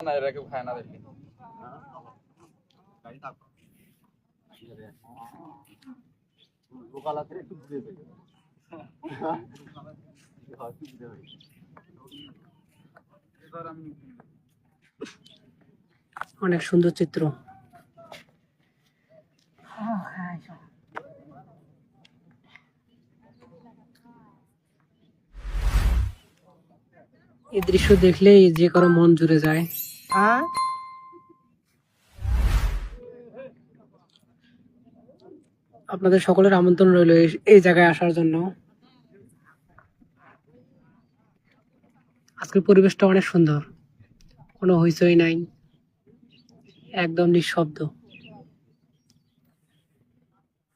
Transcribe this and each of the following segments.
না, এরা কেউ খায় না দেখি। অনেক সুন্দর চিত্র। এই দৃশ্য দেখলেই যে কারো মন জুড়ে যায়। আপনাদের সকলের আমন্ত্রণ রইল এই জায়গায় আসার জন্য। আজকের পরিবেশটা অনেক সুন্দর, কোনো হইচই নাই, একদম নিঃশব্দ।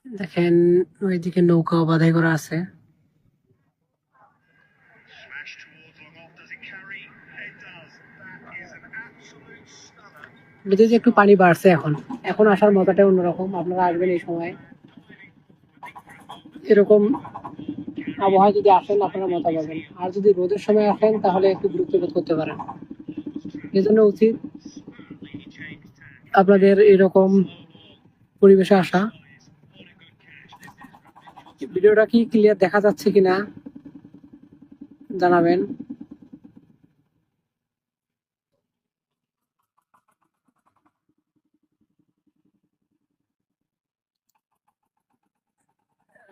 দেখেন ওইদিকে নৌকাও বাধাই করা আছে। নদীতে একটু পানি বাড়ছে এখন, এখন আসার মজাটাই অন্যরকম। আপনারা আসবেন এই সময়, এরকম আবহাওয়া যদি আসেন আপনারা মজা পাবেন। আর যদি রোদের সময় আসেন তাহলে একটু বিরক্ত বোধ করতে পারেন। এজন্য উচিত আপনাদের এরকম পরিবেশে আসা। ভিডিওটা কি ক্লিয়ার দেখা যাচ্ছে কিনা জানাবেন।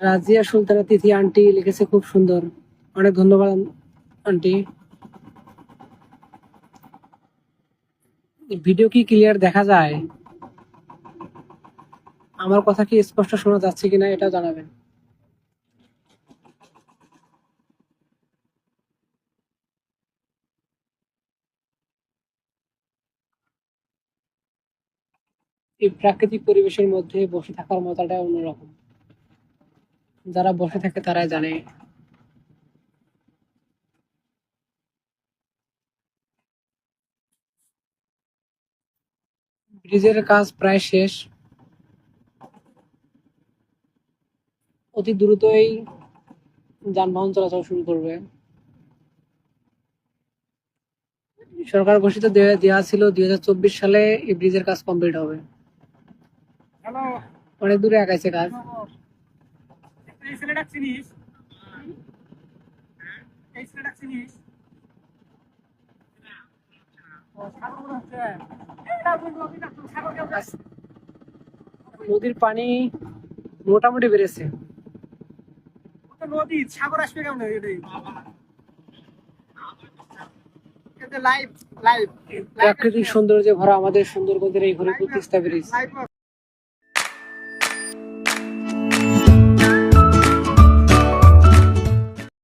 রাজিয়া সুলতানা তিথি আন্টি লিখেছে, খুব সুন্দর, অনেক ধন্যবাদ আন্টি। ভিডিও কি ক্লিয়ার দেখা যায়? আমার কথা কি স্পষ্ট শোনা যাচ্ছে কিনা এটা জানাবেন। এই প্রাকৃতিক পরিবেশের মধ্যে বসে থাকার মজাটা অন্যরকম। যারা বসে থাকে তারাই জানে। ব্রিজের কাজ প্রায় শেষ, অতি দ্রুতই যানবাহন চলাচল শুরু করবে। সরকার ঘোষিত দেওয়া ছিল 2024 সালে এই ব্রিজের কাজ কমপ্লিট হবে। অনেক দূরে আগাইছে কাজ। নদীর পানি মোটামুটি বেড়েছে। নদী সাগর আসবে কেমন? প্রাকৃতিক সৌন্দর্যে ভরা আমাদের সুন্দরবনের এই হরিপুর তিস্তা ব্রিজ।